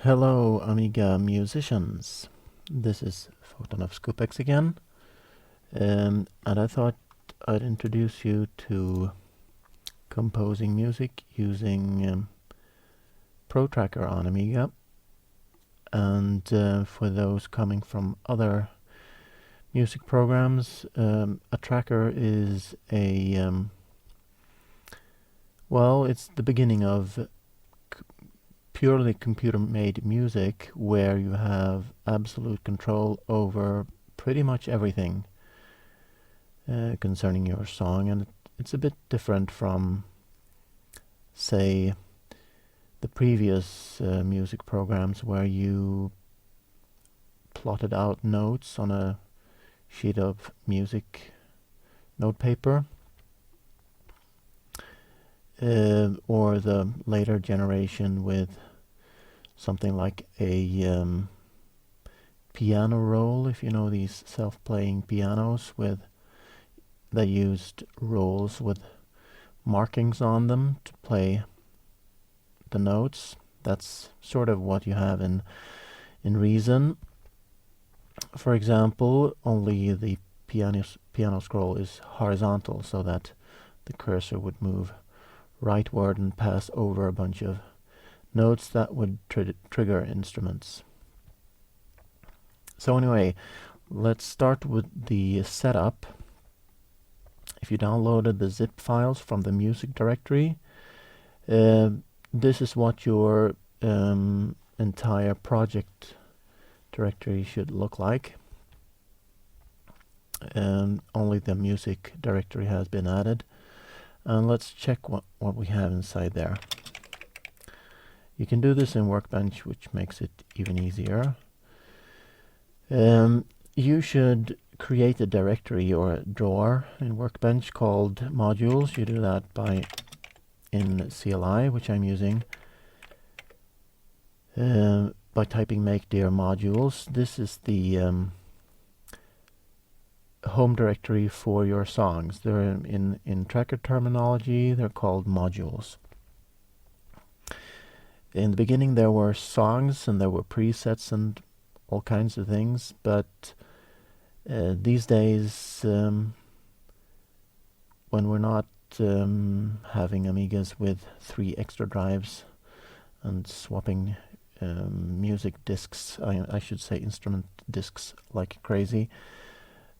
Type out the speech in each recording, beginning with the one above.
Hello, Amiga musicians. This is Photon of Scopex again, and I thought I'd introduce you to composing music using Protracker on Amiga. And for those coming from other music programs, a tracker is it's the beginning of purely computer-made music where you have absolute control over pretty much everything concerning your song, and it's a bit different from, say, the previous music programs where you plotted out notes on a sheet of music notepaper, or the later generation with something like a piano roll, if you know these self-playing pianos they used rolls with markings on them to play the notes. That's sort of what you have in Reason. For example, only the piano scroll is horizontal, so that the cursor would move rightward and pass over a bunch of notes that would trigger instruments. So anyway, let's start with the setup. If you downloaded the zip files from the music directory, this is what your entire project directory should look like. Only the music directory has been added. And let's check what we have inside there. You can do this in Workbench, which makes it even easier. You should create a directory or a drawer in Workbench called modules. You do that in CLI, which I'm using, by typing make dir modules. This is the home directory for your songs. They're in tracker terminology, they're called modules. In the beginning there were songs and there were presets and all kinds of things, but these days, when we're not having Amigas with 3 extra drives and swapping music disks, I should say instrument disks, like crazy,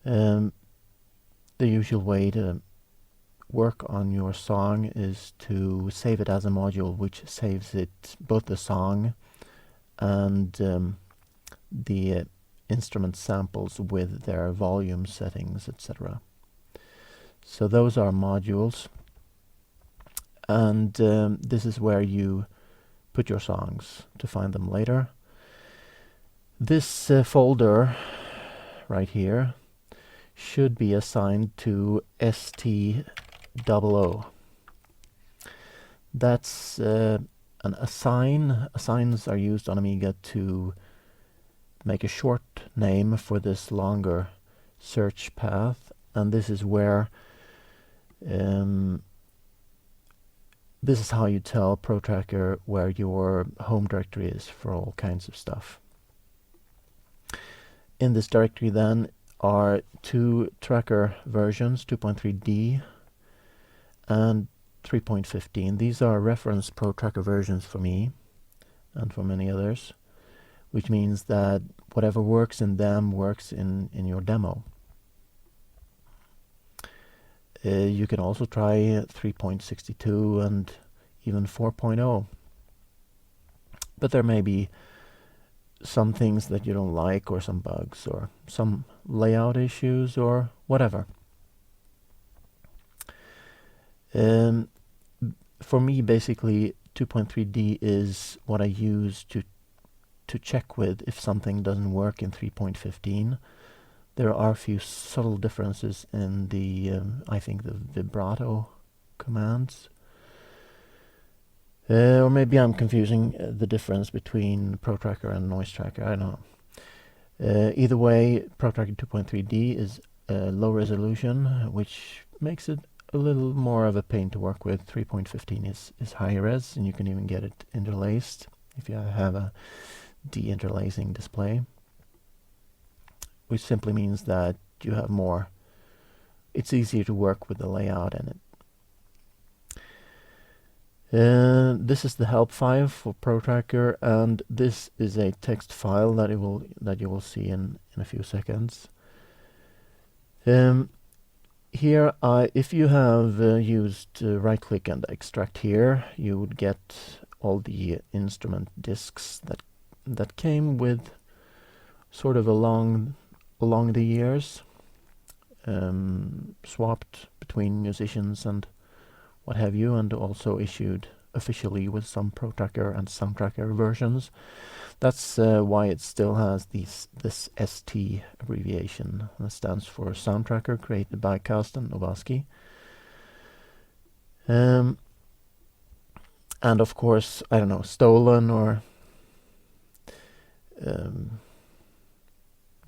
the usual way to work on your song is to save it as a module, which saves it both the song and the instrument samples with their volume settings, etc. So those are modules, and this is where you put your songs to find them later. This folder right here should be assigned to ST00. That's an assign. Assigns are used on Amiga to make a short name for this longer search path, and this is where this is how you tell Protracker where your home directory is for all kinds of stuff. In this directory then are 2 tracker versions, 2.3D and 3.15. These are reference Protracker versions for me and for many others, which means that whatever works in them works in your demo. You can also try 3.62 and even 4.0. But there may be some things that you don't like, or some bugs, or some layout issues, or whatever. For me, basically, 2.3D is what I use to check with if something doesn't work in 3.15. There are a few subtle differences in the, I think, the vibrato commands. Or maybe I'm confusing the difference between Protracker and Noise Tracker, I don't know. Either way, Protracker 2.3D is low resolution, which makes it a little more of a pain to work with. 3.15 is high res, and you can even get it interlaced if you have a deinterlacing display, which simply means that you have more, it's easier to work with the layout in it. This is the help file for Protracker, and this is a text file that you will see in a few seconds. Here, if you have used right-click and extract here, you would get all the instrument discs that came with sort of along the years, swapped between musicians and what have you, and also issued officially with some Protracker and Soundtracker versions. That's why it still has this ST abbreviation. That stands for Soundtracker, created by Karsten Nowaski. And of course, I don't know, stolen or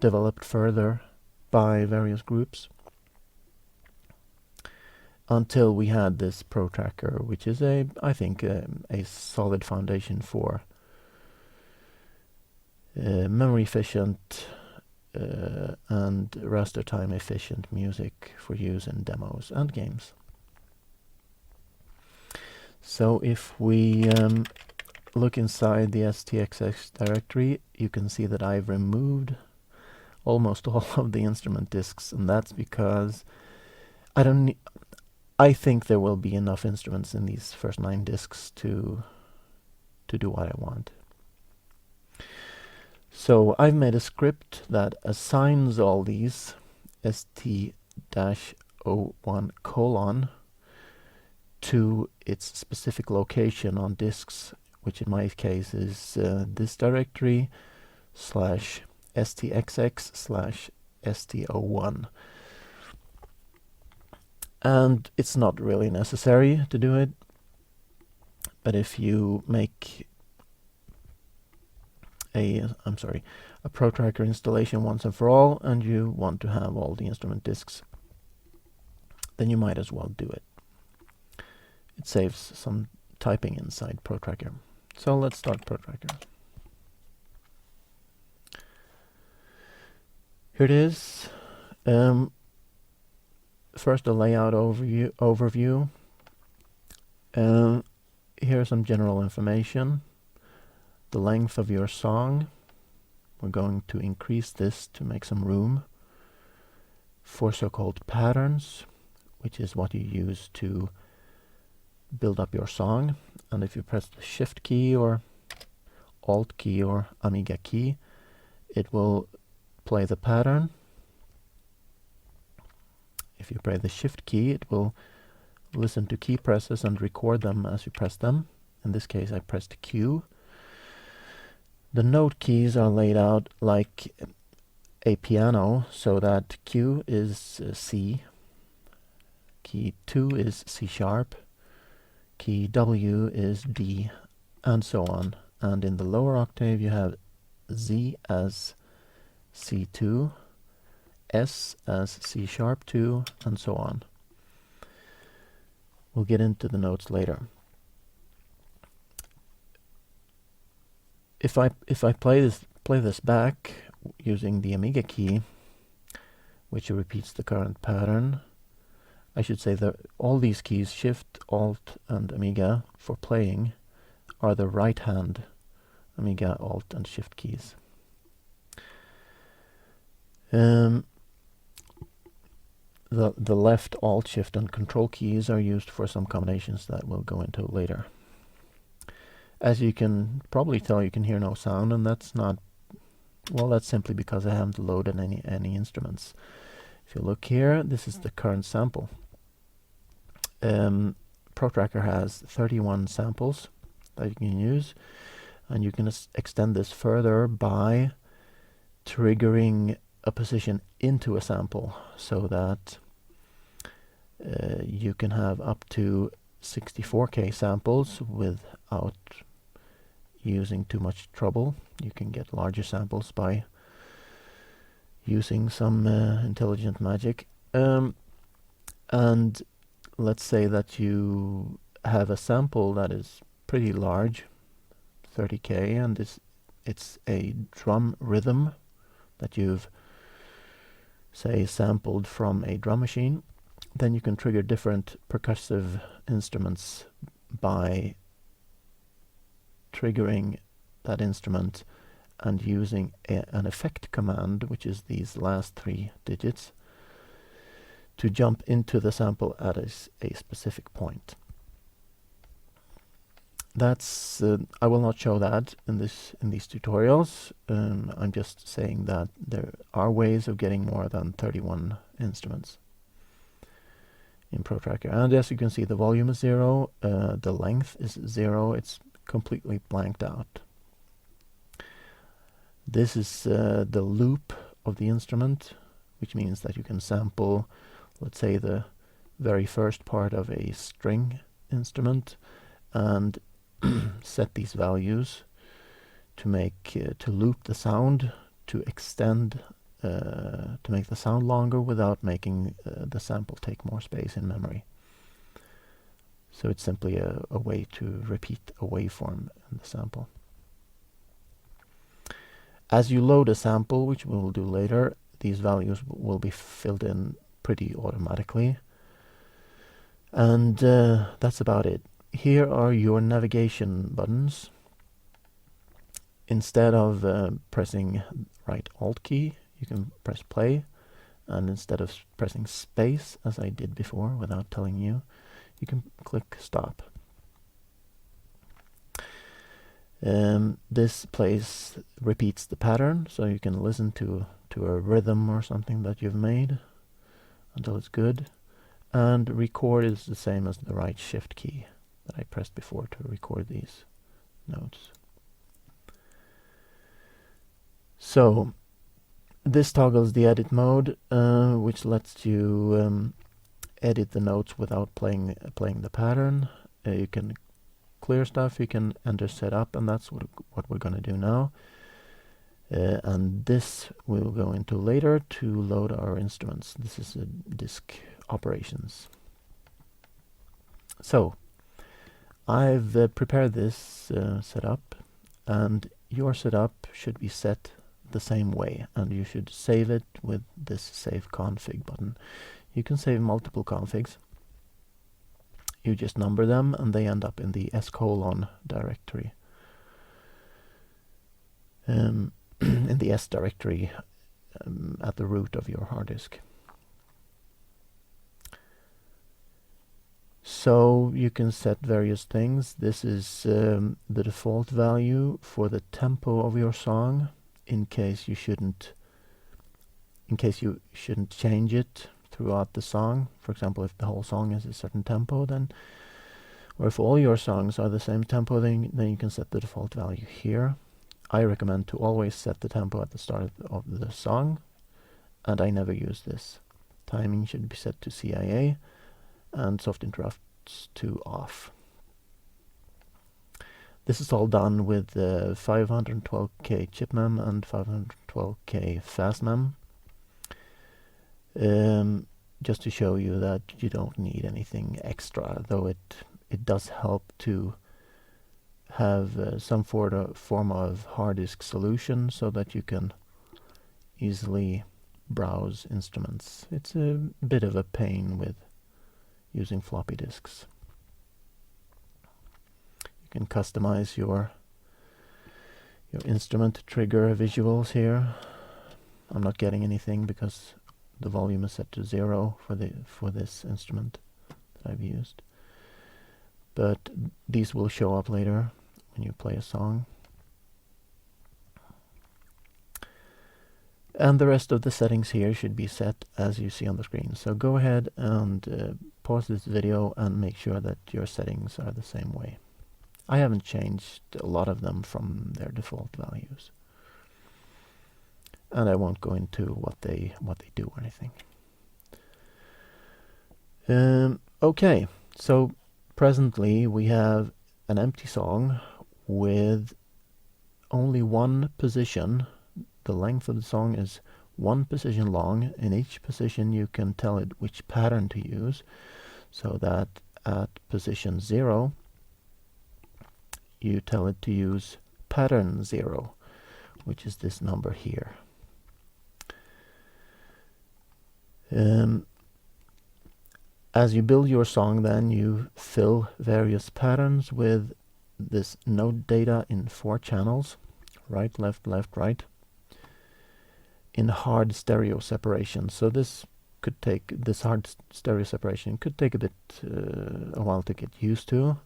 developed further by various groups, until we had this Protracker, which is I think a solid foundation for memory efficient and raster time efficient music for use in demos and games. So if we look inside the STXX directory, you can see that I've removed almost all of the instrument discs, and that's because I think there will be enough instruments in these first 9 discs to do what I want. So I've made a script that assigns all these st-01:, to its specific location on disks, which in my case is this directory /stxx/st01. And it's not really necessary to do it, but if you make a Protracker installation once and for all, and you want to have all the instrument discs, then you might as well do it. It saves some typing inside Protracker. So let's start Protracker. Here it is. First, a layout overview. Here's some general information. The length of your song. We're going to increase this to make some room for so-called patterns, which is what you use to build up your song. And if you press the Shift key or Alt key or Amiga key, it will play the pattern. If you press the Shift key, it will listen to key presses and record them as you press them. In this case, I pressed Q. The note keys are laid out like a piano, so that Q is C, key 2 is C sharp, key W is D, and so on. And in the lower octave you have Z as C2, S as C sharp 2, and so on. We'll get into the notes later. If I play this back using the Amiga key, which repeats the current pattern, I should say that all these keys, Shift, Alt, and Amiga, for playing, are the right-hand Amiga, Alt, and Shift keys. The left, Alt, Shift, and Control keys are used for some combinations that we'll go into later. As you can probably tell, you can hear no sound, and that's not, well, that's simply because I haven't loaded any instruments. If you look here, this is the current sample. Protracker has 31 samples that you can use, and you can extend this further by triggering a position into a sample, so that you can have up to 64K samples without using too much trouble. You can get larger samples by using some intelligent magic. And let's say that you have a sample that is pretty large, 30K, and it's a drum rhythm that you've, say, sampled from a drum machine. Then you can trigger different percussive instruments by triggering that instrument and using an effect command, which is these last 3 digits, to jump into the sample at a specific point. That's I will not show that in these tutorials. I'm just saying that there are ways of getting more than 31 instruments in Protracker. And as you can see, the volume is 0, the length is 0, it's completely blanked out. This is the loop of the instrument, which means that you can sample, let's say, the very first part of a string instrument and set these values to make to loop the sound, to extend, to make the sound longer without making the sample take more space in memory. So it's simply a way to repeat a waveform in the sample. As you load a sample, which we will do later, these values will be filled in pretty automatically. And that's about it. Here are your navigation buttons. Instead of pressing right Alt key, you can press play. And instead of pressing space, as I did before without telling you, you can click stop. This repeats the pattern, so you can listen to a rhythm or something that you've made until it's good. And record is the same as the right shift key that I pressed before to record these notes. So this toggles the edit mode, which lets you edit the notes without playing the pattern. You can clear stuff, you can enter setup, and that's what we're going to do now. And this we'll go into later to load our instruments. This is disk operations. So I've prepared this setup, and your setup should be set the same way, and you should save it with this save config button. You can save multiple configs. You just number them and they end up in the s: directory. In the S directory at the root of your hard disk. So you can set various things. This is the default value for the tempo of your song, in case you shouldn't change it throughout the song. For example, if the whole song is a certain tempo, then, or if all your songs are the same tempo, then you can set the default value here. I recommend to always set the tempo at the start of the song, and I never use this. Timing should be set to CIA, and soft interrupts to off. This is all done with 512K chipmem and 512K fastmem. Just to show you that you don't need anything extra, though it does help to have some form of hard disk solution so that you can easily browse instruments. It's a bit of a pain with using floppy disks. You can customize your instrument trigger visuals here. I'm not getting anything because the volume is set to 0 for this instrument that I've used. But these will show up later when you play a song. And the rest of the settings here should be set as you see on the screen. So go ahead and pause this video and make sure that your settings are the same way. I haven't changed a lot of them from their default values. And I won't go into what they do or anything. Okay, so presently we have an empty song with only one position. The length of the song is one position long. In each position you can tell it which pattern to use, so that at position 0 you tell it to use pattern 0, which is this number here. As you build your song, then you fill various patterns with this note data in 4 channels, right, left, left, right, in hard stereo separation. So this hard stereo separation could take a while to get used to,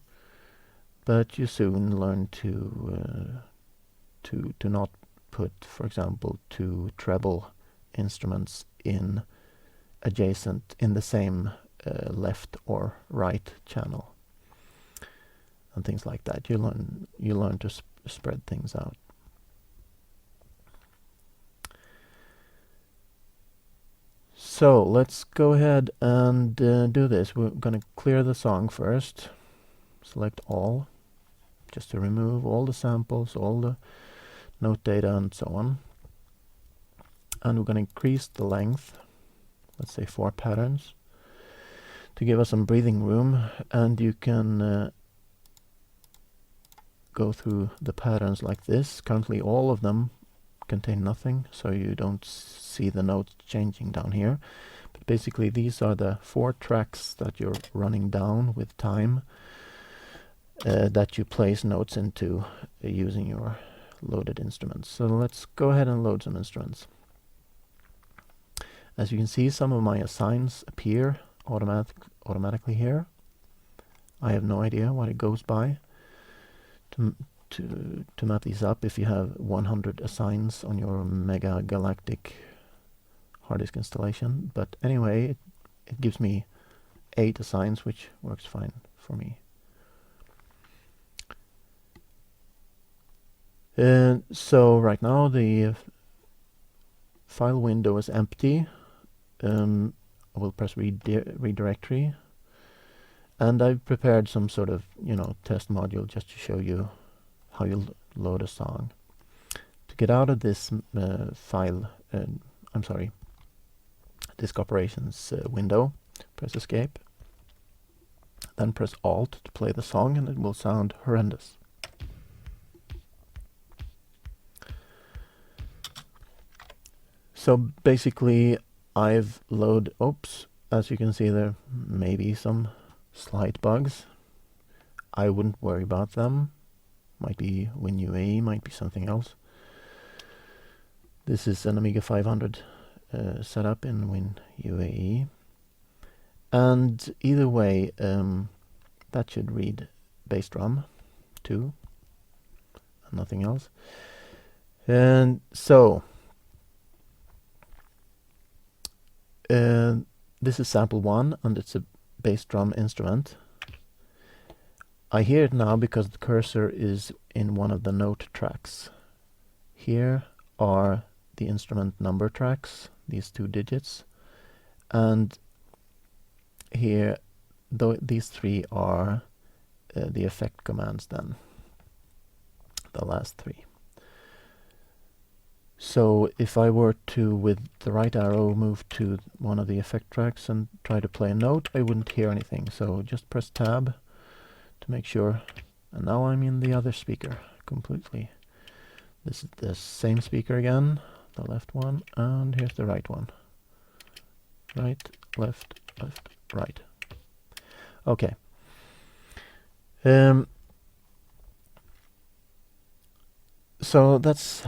but you soon learn to not put, for example, 2 treble instruments in the same left or right channel, and things like that. You learn to spread things out. So let's go ahead and do this. We're going to clear the song first. Select all, just to remove all the samples, all the note data, and so on. And we're going to increase the length, let's say 4 patterns, to give us some breathing room. And you can go through the patterns like this. Currently all of them contain nothing, so you don't see the notes changing down here. But basically these are the 4 tracks that you're running down with time, that you place notes into using your loaded instruments. So let's go ahead and load some instruments. As you can see, some of my assigns appear automatically here. I have no idea what it goes by. To map these up, if you have 100 assigns on your mega galactic hard disk installation. But anyway, it gives me 8 assigns, which works fine for me. So right now the file window is empty. I will press redirectory, and I've prepared some sort of test module just to show you how you load a song. To get out of this disk operations window, press escape, then press Alt to play the song, and it will sound horrendous. So basically I've loaded, as you can see, there may be some slight bugs. I wouldn't worry about them. Might be WinUAE, might be something else. This is an Amiga 500 setup in WinUAE. And either way, that should read bass drum too, and nothing else. And so this is sample 1, and it's a bass drum instrument. I hear it now because the cursor is in one of the note tracks. Here are the instrument number tracks, these 2 digits, and here these 3 are the effect commands, then the last 3. So if I were to, with the right arrow, move to one of the effect tracks and try to play a note, I wouldn't hear anything. So just press tab to make sure. And now I'm in the other speaker completely. This is the same speaker again, the left one, and here's the right one. Right, left, left, right. Okay. So that's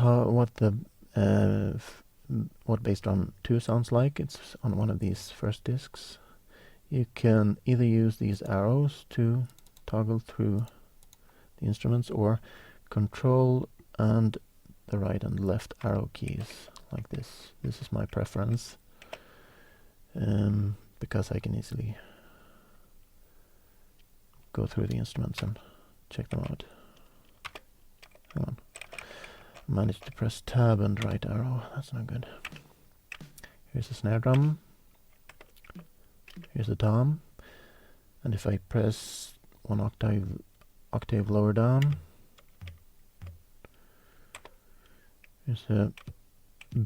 what bass drum 2 sounds like. It's on one of these first discs. You can either use these arrows to toggle through the instruments, or control and the right and left arrow keys like this. This is my preference, because I can easily go through the instruments and check them out. Hang on. Managed to press tab and right arrow. That's not good. Here's the snare drum. Here's the tom. And if I press 1 octave lower down, here's a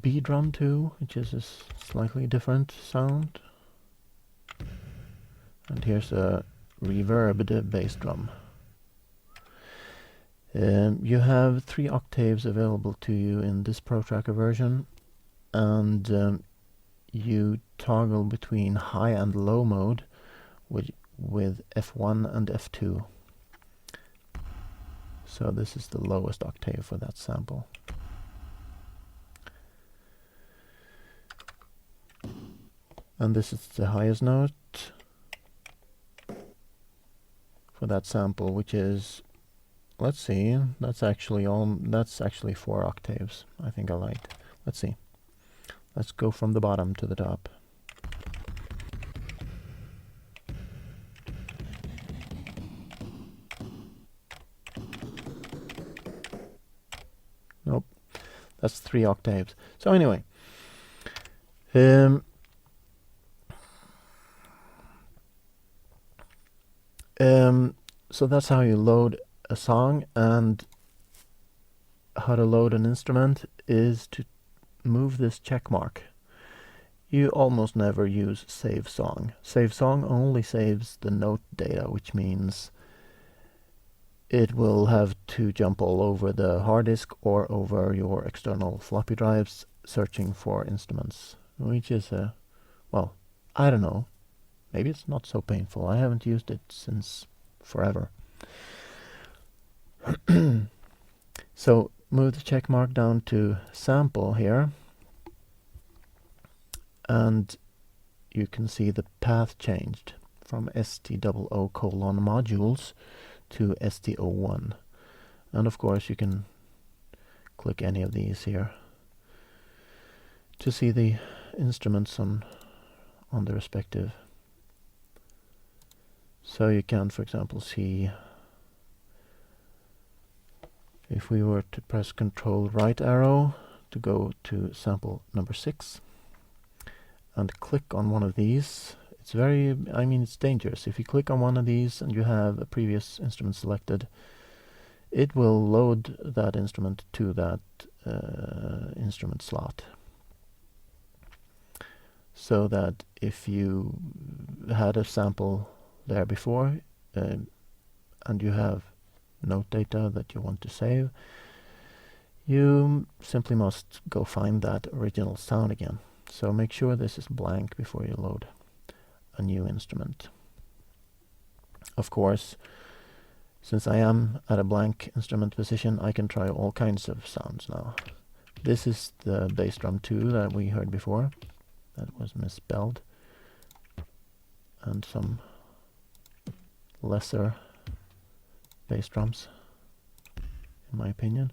B drum too, which is a slightly different sound. And here's a reverbed bass drum. You have 3 octaves available to you in this Protracker version, and you toggle between high and low mode with F1 and F2. So this is the lowest octave for that sample. And this is the highest note for that sample, which is, let's see, that's actually 4 octaves. I think I liked. Let's see. Let's go from the bottom to the top. Nope, that's 3 octaves. So anyway, so that's how you load a song, and how to load an instrument is to move this check mark. You almost never use save song. Save song only saves the note data, which means it will have to jump all over the hard disk or over your external floppy drives searching for instruments, which is well, I don't know. Maybe it's not so painful. I haven't used it since forever. So move the check mark down to sample here, and you can see the path changed from ST00:modules to ST01. And of course you can click any of these here to see the instruments on the respective. So you can, for example, see, if we were to press Control right arrow to go to sample number 6 and click on one of these, it's it's dangerous. If you click on one of these and you have a previous instrument selected, it will load that instrument to that instrument slot. So that if you had a sample there before and you have note data that you want to save, you simply must go find that original sound again. So make sure this is blank before you load a new instrument. Of course, since I am at a blank instrument position, I can try all kinds of sounds now. This is the bass drum 2 that we heard before. That was misspelled. And some lesser bass drums, in my opinion.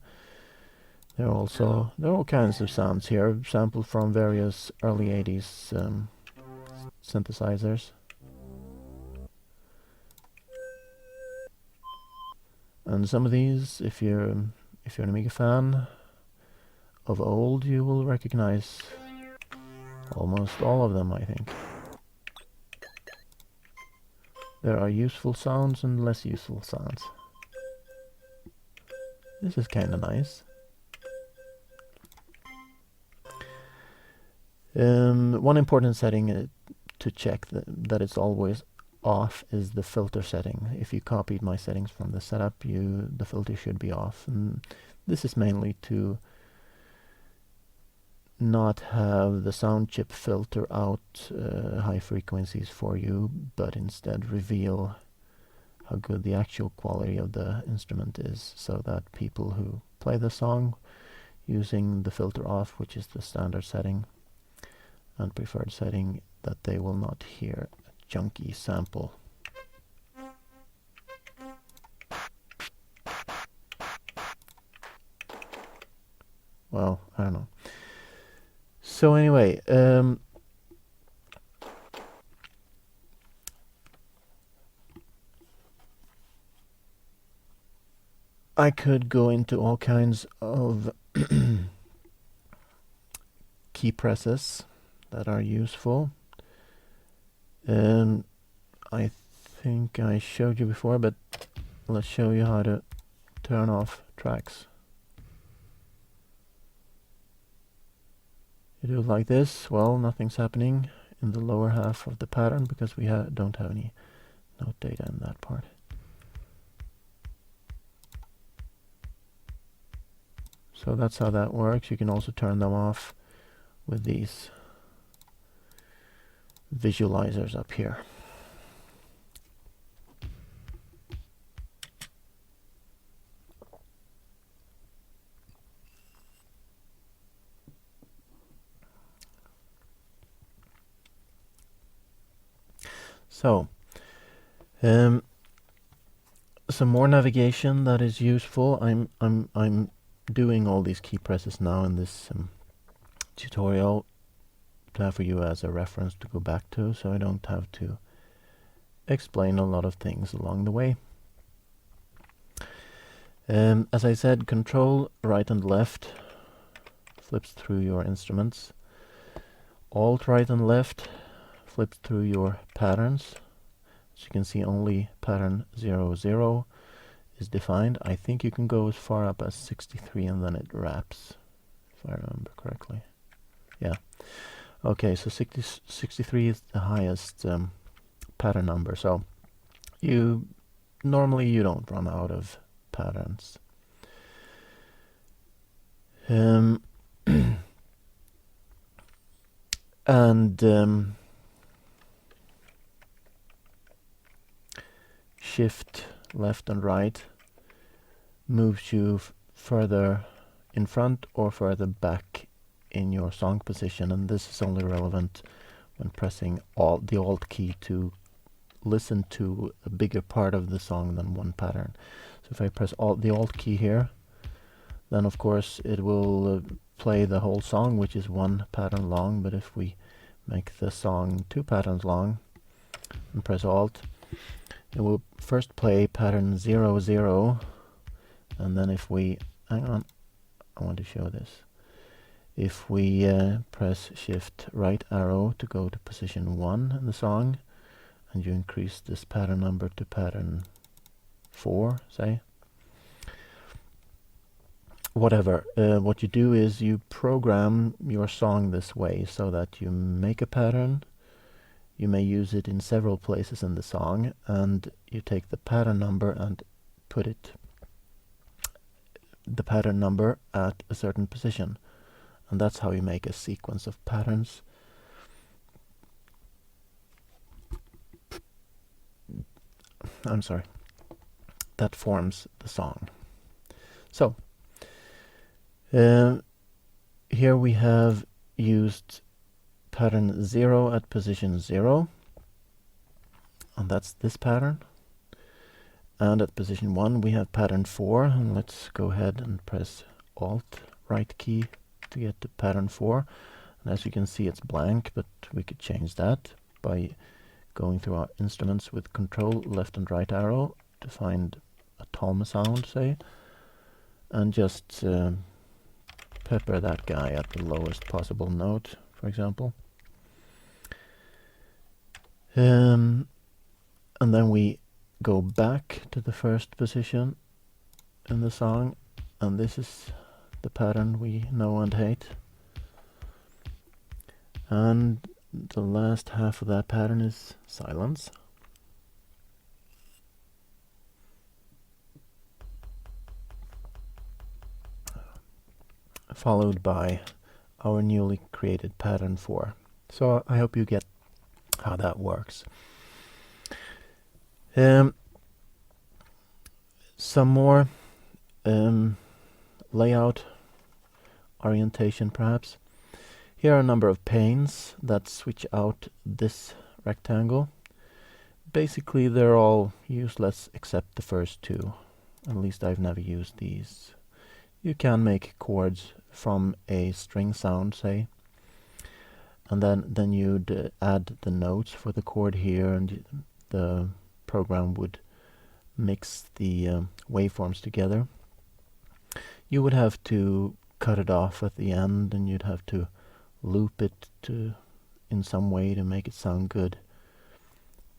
There are all kinds of sounds here, sampled from various early 80s synthesizers. And some of these, if you're an Amiga fan of old, you will recognize almost all of them, I think. There are useful sounds and less useful sounds. This is kind of nice. One important setting to check that it's always off is the filter setting. If you copied my settings from the setup, the filter should be off. And this is mainly to not have the sound chip filter out high frequencies for you, but instead reveal how good the actual quality of the instrument is, so that people who play the song using the filter off, which is the standard setting and preferred setting, that they will not hear a junky sample. Well, I don't know. So anyway, I could go into all kinds of key presses that are useful. I think I showed you before, but let's show you how to turn off tracks. You do it like this. Well, nothing's happening in the lower half of the pattern because we don't have any note data in that part. So that's how that works. You can also turn them off with these visualizers up here. So, some more navigation that is useful. I'm doing all these key presses now in this tutorial to have for you as a reference to go back to, so I don't have to explain a lot of things along the way. As I said, Control right and left flips through your instruments. Alt right and left flips through your patterns. As you can see, only pattern 0, 0 is defined. I think you can go as far up as 63 and then it wraps, if I remember correctly. Yeah. Okay, so 63 is the highest pattern number. So normally you don't run out of patterns. And shift left and right moves you further in front or further back in your song position, and this is only relevant when pressing the Alt key to listen to a bigger part of the song than one pattern. So if I press the Alt key here, then of course it will play the whole song, which is one pattern long. But if we make the song 2 patterns long and press Alt, it will first play pattern 0, 0, and then if we, hang on, I want to show this. If we press shift right arrow to go to position 1 in the song, and you increase this pattern number to pattern 4, say, whatever, what you do is you program your song this way so that you make a pattern. You may use it in several places in the song, and you take the pattern number and put the pattern number at a certain position. And that's how you make a sequence of patterns. I'm sorry. That forms the song. So, here we have used pattern 0 at position 0, and that's this pattern. And at position 1 we have pattern 4, and let's go ahead and press Alt right key to get to pattern 4. And as you can see, it's blank, but we could change that by going through our instruments with Control left and right arrow to find a tom sound, say, and just pepper that guy at the lowest possible note, for example. And then we go back to the first position in the song, and this is the pattern we know and hate. And the last half of that pattern is silence. Followed by our newly created pattern 4. So I hope you get how that works. Some more layout orientation perhaps. Here are a number of panes that switch out this rectangle. Basically they're all useless except the first 2. At least I've never used these. You can make chords from a string sound, say, and then you'd add the notes for the chord here, and the program would mix the waveforms together. You would have to cut it off at the end, and you'd have to loop it in some way to make it sound good.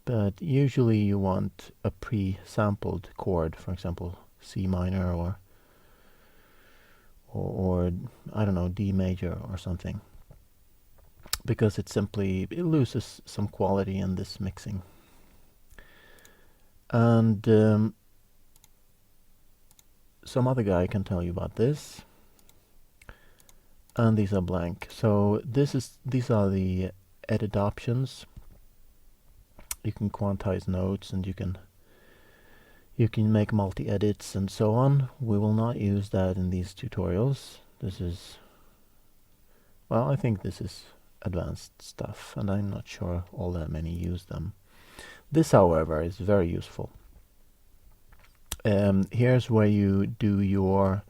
But usually you want a pre-sampled chord, for example C minor or I don't know, D major or something, because it loses some quality in this mixing. And some other guy can tell you about this. and these are blank. So these are the edit options. You can quantize notes, and you can make multi-edits and so on. We will not use that in these tutorials. This is, well, I think this is advanced stuff, and I'm not sure all that many use them. This, however, is very useful. Here's where you do your,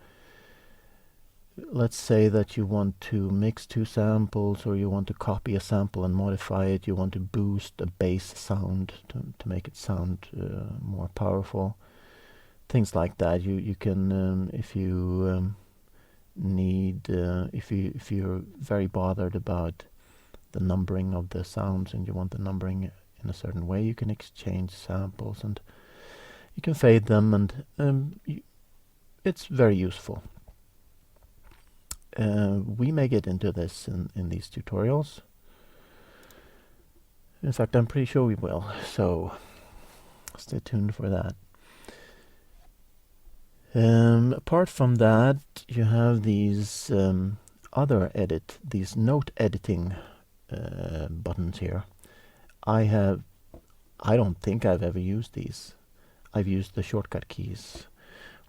let's say that you want to mix two samples, or you want to copy a sample and modify it. You want to boost a bass sound to make it sound more powerful. Things like that. You can, if you need, if you're very bothered about the numbering of the sounds and you want the numbering in a certain way, you can exchange samples and you can fade them, and it's very useful. We may get into this in these tutorials. In fact, I'm pretty sure we will, so stay tuned for that. Apart from that, you have these these note editing buttons here. I don't think I've ever used these. I've used the shortcut keys,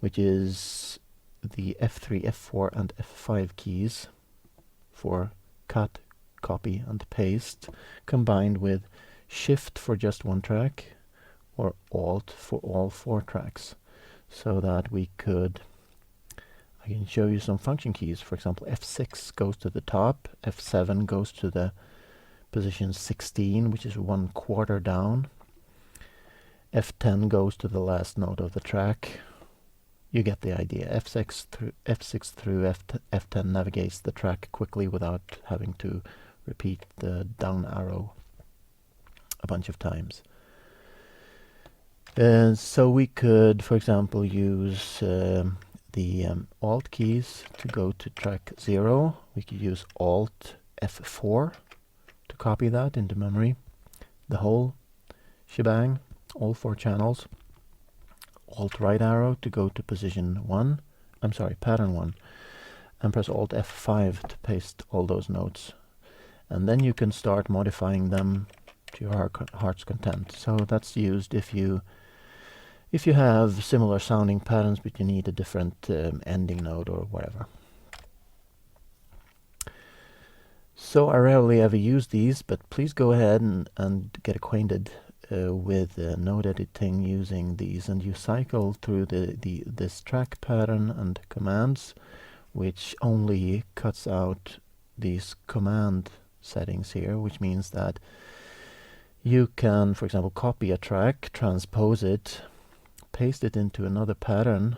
which is the F3, F4 and F5 keys for cut, copy and paste, combined with Shift for just one track or Alt for all 4 tracks, so that we could, I can show you some function keys. For example, F6 goes to the top, F7 goes to the position 16, which is 1/4 down. F10 goes to the last note of the track. You get the idea. F6 through F10 navigates the track quickly without having to repeat the down arrow a bunch of times. So we could, for example, use the Alt keys to go to track 0. We could use Alt F4 to copy that into memory. The whole shebang, all 4 channels. Alt right arrow to go to position 1. I'm sorry, pattern 1. And press Alt F5 to paste all those notes. And then you can start modifying them to your heart's content. So that's used if you have similar sounding patterns but you need a different ending note or whatever. So I rarely ever use these, but please go ahead and get acquainted with note editing using these, and you cycle through this track pattern and commands, which only cuts out these command settings here, which means that you can, for example, copy a track, transpose it, paste it into another pattern,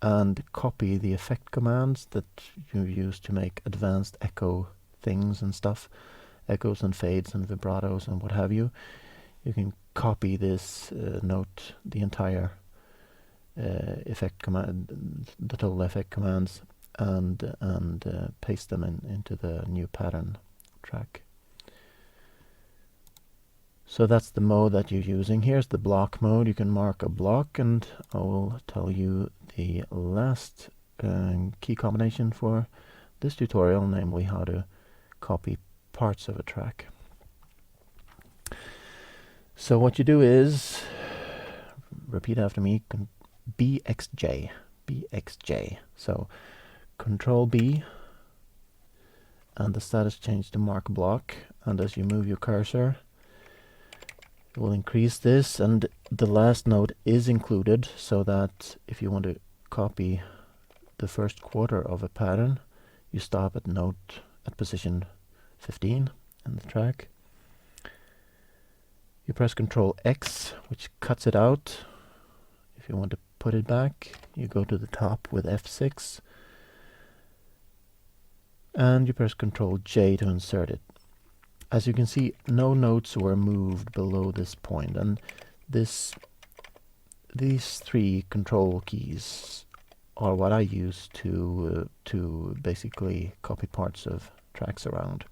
and copy the effect commands that you use to make advanced echo things and stuff, echoes and fades and vibratos and what have you. You can copy this note, the entire effect command, the total effect commands, and paste them into the new pattern track. So that's the mode that you're using. Here's the block mode. You can mark a block, and I will tell you the last key combination for this tutorial, namely how to copy parts of a track. So what you do is, repeat after me, BXJ, BXJ. So Control B, and the status change to mark block, and as you move your cursor, it will increase this, and the last note is included, so that if you want to copy the first quarter of a pattern, you stop at position 15 in the track. You press Control X, which cuts it out. If you want to put it back, you go to the top with F6, and you press Control J to insert it. As you can see, no notes were moved below this point, and these 3 control keys are what I use to basically copy parts of tracks around.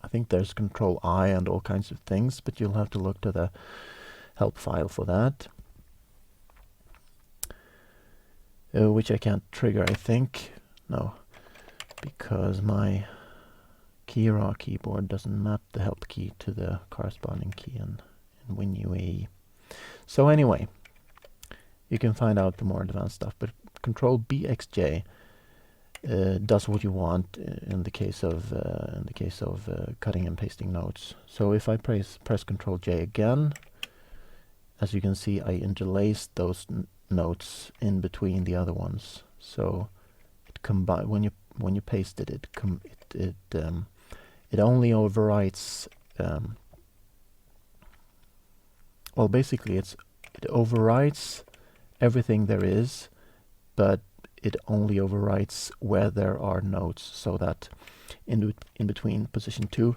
I think there's Control I and all kinds of things, but you'll have to look to the help file for that, which I can't trigger, I think. No. because my Kira keyboard doesn't map the help key to the corresponding key in WinUAE. So anyway, you can find out the more advanced stuff, but Control BXJ does what you want in the case of cutting and pasting notes. So if I press Control J again, as you can see, I interlaced those notes in between the other ones. So it when you paste it, it only overwrites. Well, basically, it overwrites everything there is, but it only overwrites where there are notes, so that in between position 2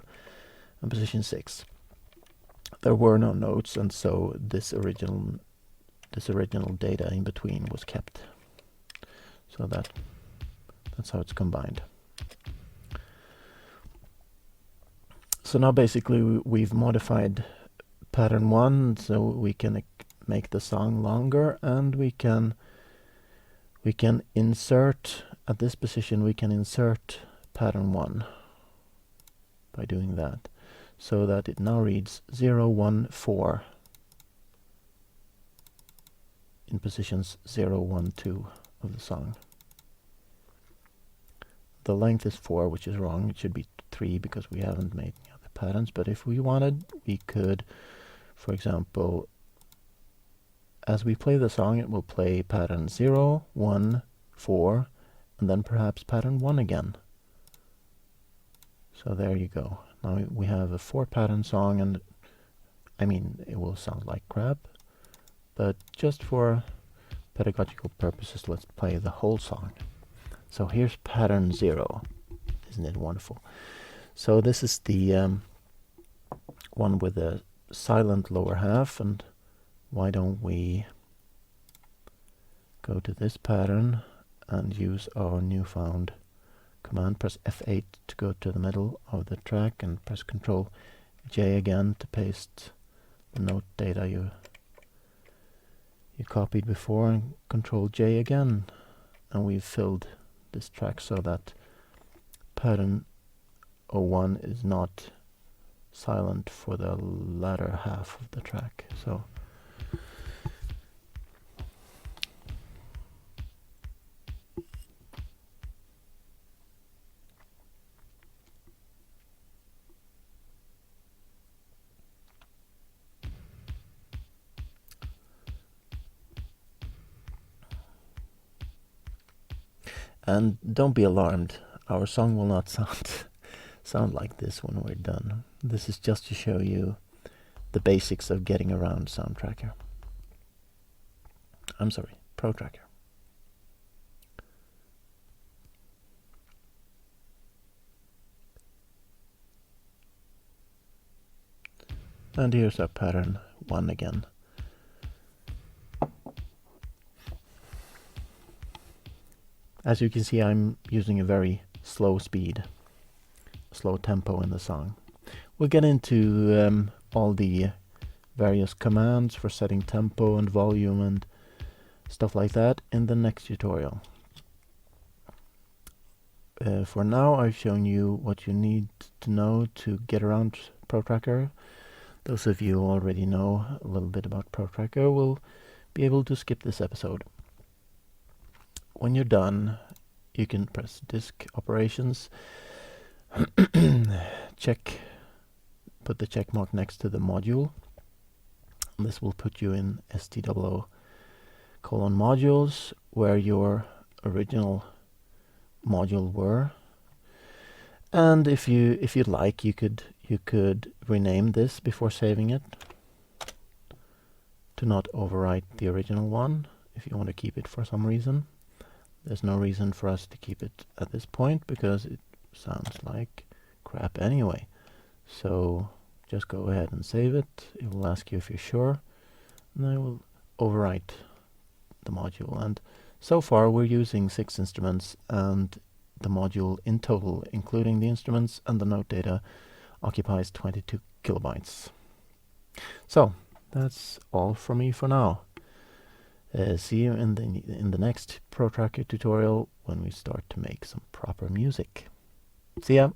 and position 6 there were no notes, and so this original data in between was kept. So that's how it's combined. So now basically we've modified pattern 1 so we can make the song longer, and we can insert at this position, we can insert pattern 1 by doing that, so that it now reads 0, 1, 4 in positions 0, 1, 2 of the song. The length is 4, which is wrong. It should be 3 because we haven't made any other patterns, but if we wanted, we could, for example, as we play the song, it will play pattern 0, 1, 4, and then perhaps pattern 1 again. So there you go. Now we have a 4-pattern song, and I mean, it will sound like crap, but just for pedagogical purposes, let's play the whole song. So here's pattern 0. Isn't it wonderful? So this is the one with the silent lower half, and why don't we go to this pattern and use our newfound command. Press F8 to go to the middle of the track, and press Control J again to paste the note data you copied before, and Control J again, and we've filled this track so that pattern 01 is not silent for the latter half of the track. So and don't be alarmed, our song will not sound like this when we're done. This is just to show you the basics of getting around Soundtracker. I'm sorry, Protracker. And here's our pattern 1 again. As you can see, I'm using a very slow speed, slow tempo in the song. We'll get into all the various commands for setting tempo and volume and stuff like that in the next tutorial. For now, I've shown you what you need to know to get around Protracker. Those of you who already know a little bit about Protracker will be able to skip this episode. When you're done, you can press disk operations, put the check mark next to the module. This will put you in stw:/modules where your original module were. And if you'd like, you could rename this before saving it to not overwrite the original one if you want to keep it for some reason. There's no reason for us to keep it at this point because it sounds like crap anyway. So just go ahead and save it. It will ask you if you're sure, and then it will overwrite the module. And so far we're using 6 instruments, and the module in total, including the instruments and the note data, occupies 22 kilobytes. So that's all from me for now. See you in the next Protracker tutorial, when we start to make some proper music. See ya!